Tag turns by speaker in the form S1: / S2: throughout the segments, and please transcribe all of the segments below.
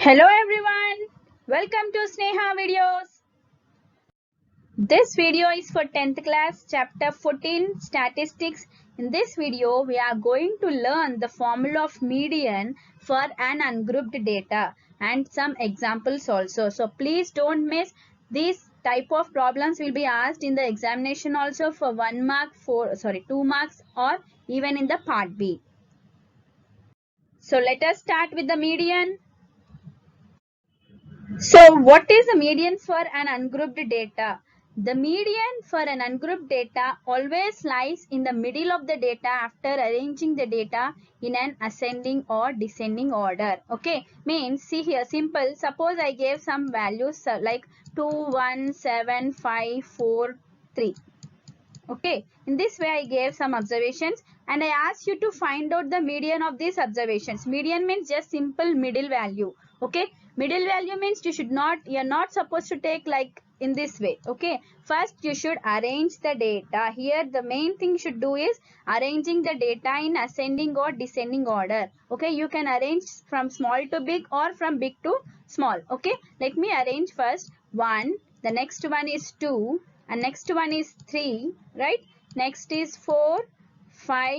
S1: Hello everyone, welcome to Sneha Videos. This video is for 10th class chapter 14 statistics. In this video we are going to learn the formula of median for an ungrouped data and some examples also. So please don't miss. These type of problems will be asked in the examination also for 1 mark, 2 marks or even in the part B. So let us start with the median. So what is the median for an ungrouped data? The median for an ungrouped data always lies in the middle of the data after arranging the data in an ascending or descending order. Okay, means see here simple. Suppose I gave some values like 2, 1, 7, 5, 4, 3. Okay, in this way I gave some observations and I asked you to find out the median of these observations. Median means just simple middle value. Okay, middle value means you're not supposed to take like in this way. Okay, first you should arrange the data. Here the main thing you should do is arranging the data in ascending or descending order. Okay, you can arrange from small to big or from big to small. Okay, let me arrange first 1, the next one is 2, and next one is 3, right? Next is 4, 5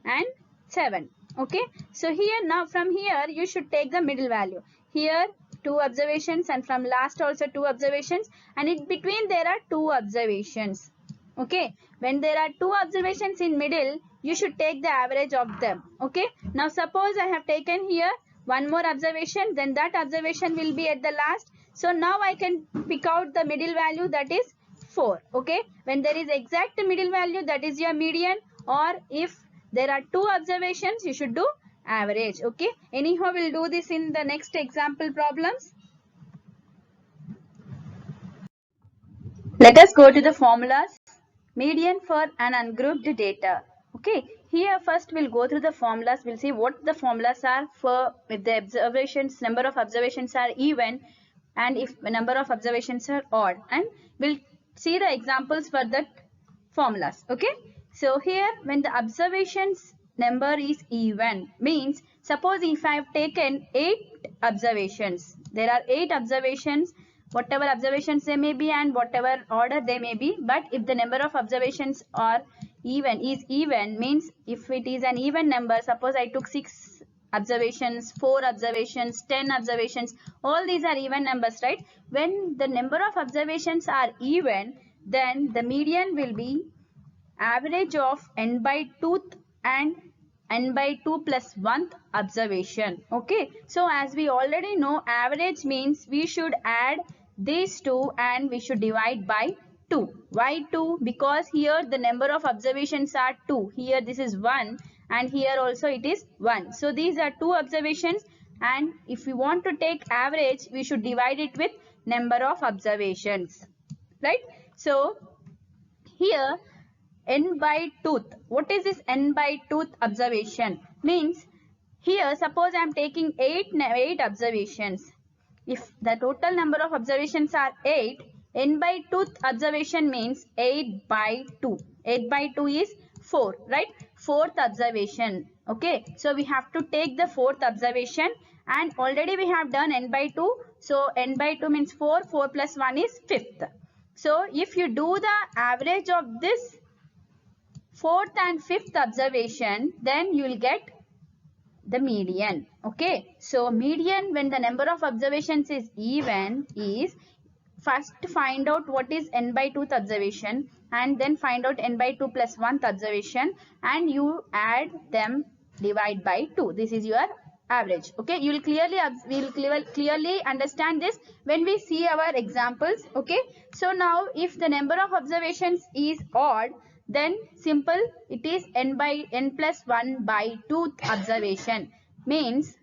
S1: and 7. Okay, so here now from here you should take the middle value. Here 2 observations and from last also 2 observations, and in between there are 2 observations. Okay, when there are 2 observations in middle you should take the average of them. Okay, now suppose I have taken here one more observation, then that observation will be at the last. So now I can pick out the middle value, that is 4. Okay, when there is exact middle value, that is your median, or if there are 2 observations you should do average. Okay, anyhow we'll do this in the next example problems. Let us go to the formulas. Median for an ungrouped data. Okay, here first we'll go through the formulas. We'll see what the formulas are for if the observations, number of observations are even and if the number of observations are odd, and we'll see the examples for that formulas. Okay, so here when the observations number is even means, suppose if I have taken 8 observations, there are 8 observations, whatever observations they may be and whatever order they may be, but if the number of observations are even means if it is an even number, suppose I took 6 observations, 4 observations, 10 observations, all these are even numbers, right? When the number of observations are even, then the median will be average of n by 2th and n by 2 plus 1th observation. Okay, so as we already know, average means we should add these two and we should divide by 2. Why 2? Because here the number of observations are 2. Here this is 1 and here also it is 1. So these are 2 observations, and if we want to take average we should divide it with number of observations, right? So here n by 2th. What is this n by 2th observation? Means here suppose I am taking 8 observations. If the total number of observations are 8, n by 2th observation means 8 by 2. 8 by 2 is 4, right? 4th observation. Okay, so we have to take the 4th observation, and already we have done n by 2. So n by 2 means 4. 4 plus 1 is 5th. So if you do the average of this 4th and 5th observation, then you will get the median. Okay, so median when the number of observations is even is, first find out what is n by 2th observation and then find out n by 2 plus 1th observation and you add them, divide by 2. This is your average. Okay, you will clearly understand this when we see our examples. Okay, so now if the number of observations is odd, then simple, it is n by n plus 1 by 2th observation means,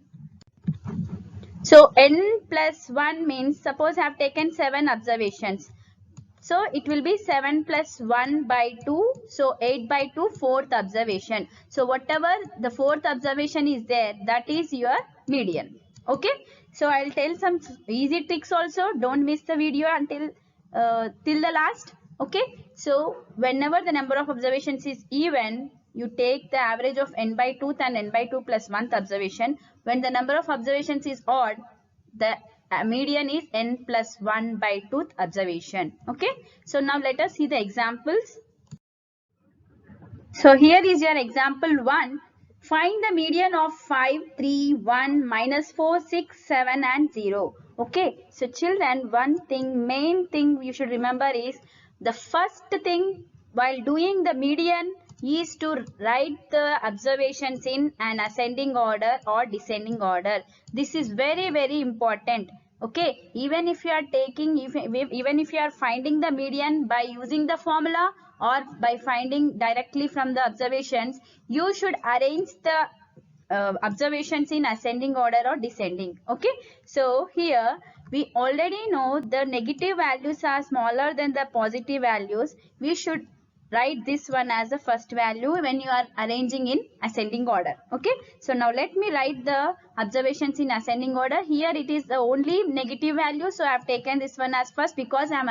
S1: so n plus 1 means, suppose I have taken 7 observations, so it will be 7 plus 1 by 2, so 8 by 2, 4th observation. So whatever the 4th observation is there, that is your median. Okay, so I'll tell some easy tricks also. Don't miss the video until till the last. Okay, so whenever the number of observations is even, you take the average of n by 2th and n by 2 plus 1th observation. When the number of observations is odd, the median is n plus 1 by 2th observation. Okay. So now let us see the examples. So here is your example 1. Find the median of 5, 3, 1, minus 4, 6, 7 and 0. Okay. So children, main thing you should remember is the first thing while doing the median is to write the observations in an ascending order or descending order. This is very, very important. Okay, even if you are taking, even if you are finding the median by using the formula or by finding directly from the observations, you should arrange the observations in ascending order or descending. Okay, so here we already know the negative values are smaller than the positive values. We should write this one as the first value when you are arranging in ascending order. Okay, so now let me write the observations in ascending order. Here it is the only negative value, so I have taken this one as first because I am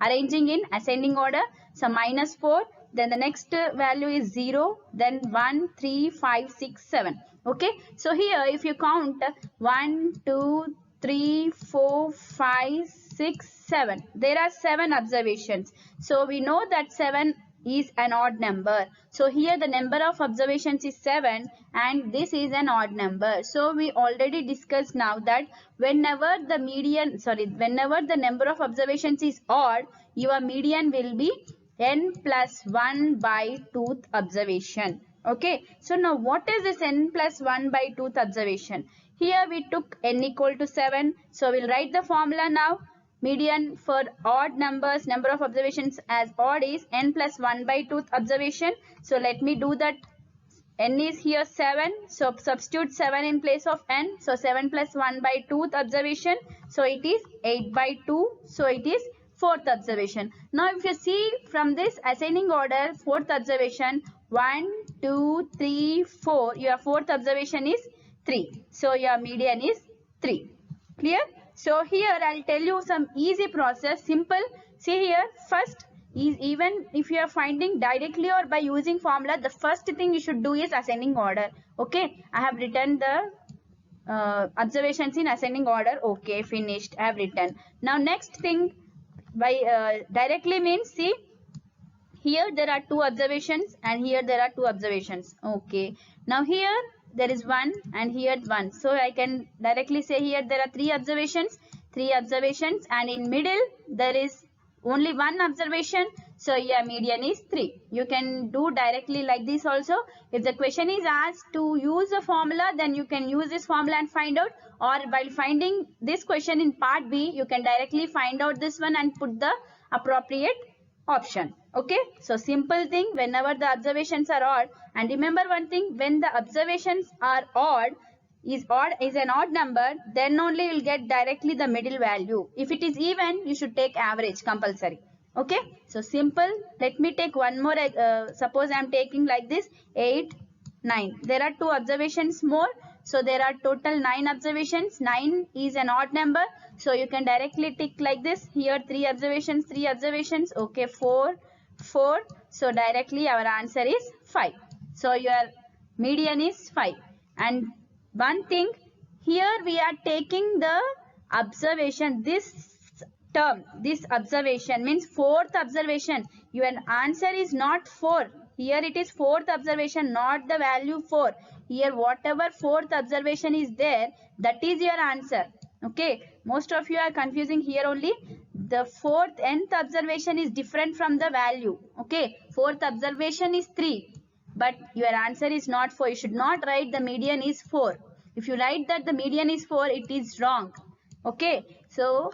S1: arranging in ascending order. So minus 4, then the next value is 0, then 1, 3, 5, 6, 7. Okay, so here if you count 1, 2, 3, 4, 5, 6, 7, there are 7 observations. So we know that 7 is an odd number. So here the number of observations is 7 and this is an odd number. So we already discussed now that whenever the number of observations is odd, your median will be n plus 1 by 2th observation. Okay, so now what is this n plus 1 by 2th observation? Here we took n equal to 7. So we'll write the formula now. Median for odd numbers, number of observations as odd is n plus 1 by 2th observation. So let me do that. N is here 7. So substitute 7 in place of n. So 7 plus 1 by 2th observation. So it is 8 by 2. So it is 4th observation. Now if you see from this ascending order, 4th observation, 1, 2, 3, 4. Your 4th observation is 3. So your median is 3. Clear? So here I'll tell you some easy process, simple. See here, first is even if you are finding directly or by using formula, the first thing you should do is ascending order. Okay, I have written the observations in ascending order. Okay, finished. I have written. Now next thing by directly means, see here there are 2 observations and here there are 2 observations. Okay, now here there is 1 and here 1. So I can directly say here there are 3 observations and in middle there is only 1 observation. So your median is 3. You can do directly like this also. If the question is asked to use a formula, then you can use this formula and find out, or while finding this question in part B, you can directly find out this one and put the appropriate option. Okay, so simple thing, whenever the observations are odd, and remember one thing, when the observations are odd is an odd number, then only you will get directly the middle value. If it is even, you should take average compulsory. Okay, so simple. Let me take one more. Suppose I am taking like this 8, 9. There are 2 observations more. So there are total 9 observations. 9 is an odd number. So you can directly tick like this. Here 3 observations, 3 observations. Okay, 4, 4. So directly our answer is 5. So your median is 5. And one thing, here we are taking the observation, this term, this observation means 4th observation. Your answer is not 4. Here it is 4th observation, not the value 4. Here whatever 4th observation is there, that is your answer. Okay, most of you are confusing here only. The 4th, nth observation is different from the value. Okay, 4th observation is 3. But your answer is not 4. You should not write the median is 4. If you write that the median is 4, it is wrong. Okay, so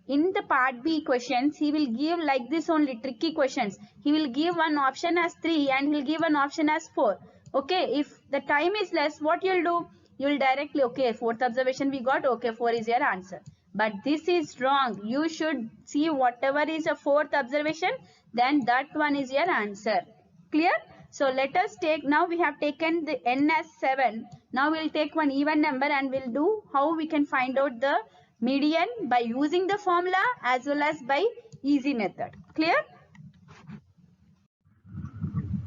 S1: in the part B questions, he will give like this only tricky questions. He will give one option as 3 and he will give an option as 4. Okay, if the time is less, what you will do? You will directly, okay, 4th observation we got, okay, 4 is your answer. But this is wrong. You should see whatever is a 4th observation, then that one is your answer. Clear? So let us take, now we have taken the n as 7. Now we will take one even number and we will do how we can find out the median by using the formula as well as by easy method. Clear?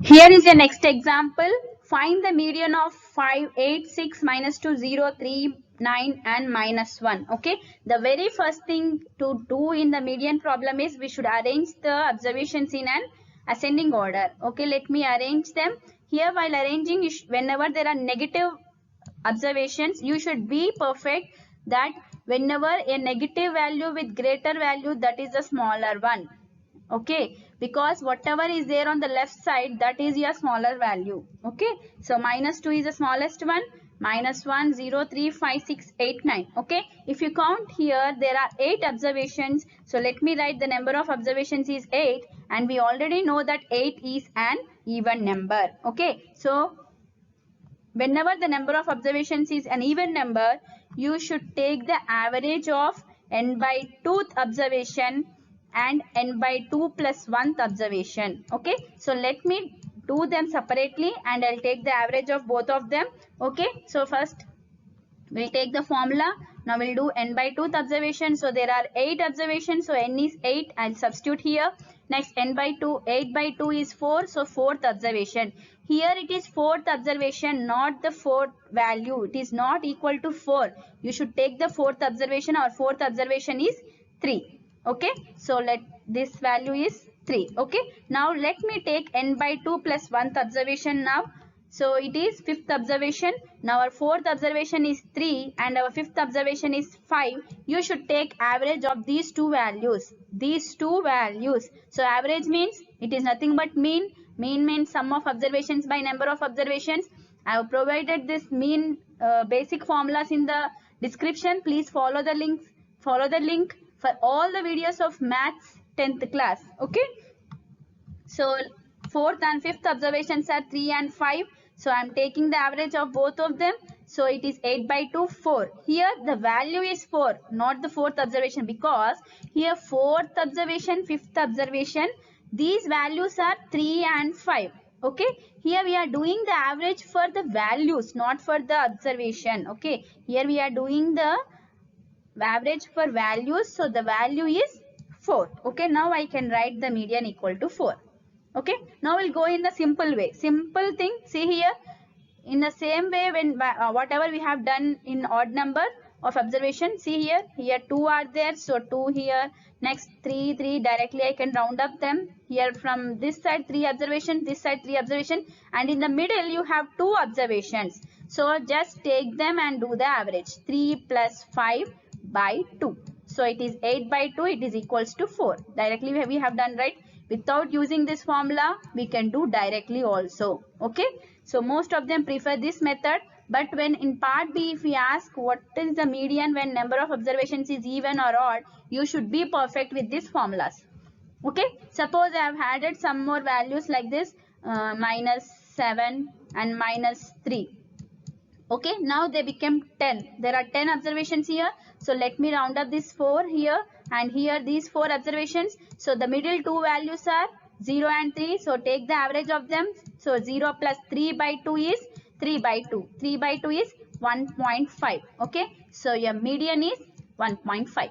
S1: Here is your next example. Find the median of 5, 8, 6, minus 2, 0, 3, 9 and minus 1. Okay, the very first thing to do in the median problem is we should arrange the observations in an ascending order. Okay, let me arrange them. Here, while arranging, whenever there are negative observations, you should be perfect that whenever a negative value with greater value, that is the smaller one. Okay, because whatever is there on the left side, that is your smaller value. Okay, so minus 2 is the smallest one, minus 1, 0, 3, 5, 6, 8, 9. Okay, if you count here, there are 8 observations. So let me write the number of observations is 8, and we already know that 8 is an even number. Okay, so whenever the number of observations is an even number, you should take the average of n by 2th observation and n by 2 plus 1th observation. Okay, so let me do them separately and I'll take the average of both of them. Okay, so first we'll take the formula. Now we'll do n by 2th observation. So there are 8 observations. So n is 8. I'll substitute here. Next n by 2, 8 by 2 is 4. So 4th observation. Here it is 4th observation, not the 4th value. It is not equal to 4. You should take the 4th observation. Our 4th observation is 3. Okay. So this value is 3. Okay. Now let me take n by 2 plus 1th observation now. So it is 5th observation. Now our 4th observation is 3 and our 5th observation is 5. You should take average of these two values. These two values. So average means it is nothing but mean. Mean means sum of observations by number of observations. I have provided this mean basic formulas in the description. Please follow the links. Follow the link for all the videos of maths 10th class. Okay. So 4th and 5th observations are 3 and 5. So I am taking the average of both of them. So it is 8 by 2, 4. Here the value is 4, not the 4th observation, because here 4th observation, 5th observation, these values are 3 and 5. Okay. Here we are doing the average for the values, not for the observation. Okay. Here we are doing the average for values. So the value is 4. Okay. Now I can write the median equal to 4. Okay, now we'll go in the simple way. Simple thing, see here, in the same way when whatever we have done in odd number of observation, see here 2 are there, so 2 here, next 3, directly I can round up them. Here from this side 3 observation, this side 3 observation, and in the middle you have 2 observations. So just take them and do the average. 3 plus 5 by 2. So it is 8 by 2, it is equals to 4. Directly we have done, right? Without using this formula, we can do directly also. Okay. So most of them prefer this method. But when in part B, if we ask what is the median when number of observations is even or odd, you should be perfect with these formulas. Okay. Suppose I have added some more values like this, minus 7 and minus 3. Okay. Now they became 10. There are 10 observations here. So let me round up this 4 here. And here these 4 observations. So the middle two values are 0 and 3. So take the average of them. So 0 plus 3 by 2 is 3 by 2. 3 by 2 is 1.5. Okay. So your median is 1.5.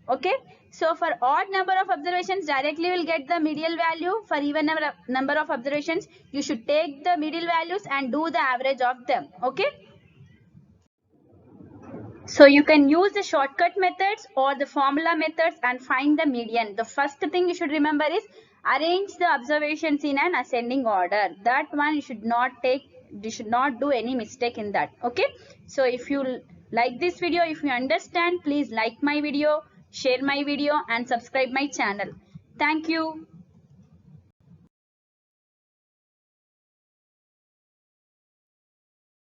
S1: Okay. So for odd number of observations, directly will get the median value. For even number of observations, you should take the middle values and do the average of them. Okay. So you can use the shortcut methods or the formula methods and find the median. The first thing you should remember is arrange the observations in an ascending order. That one you should not do any mistake in that. Okay. So if you like this video, if you understand, please like my video, share my video and subscribe my channel. Thank you.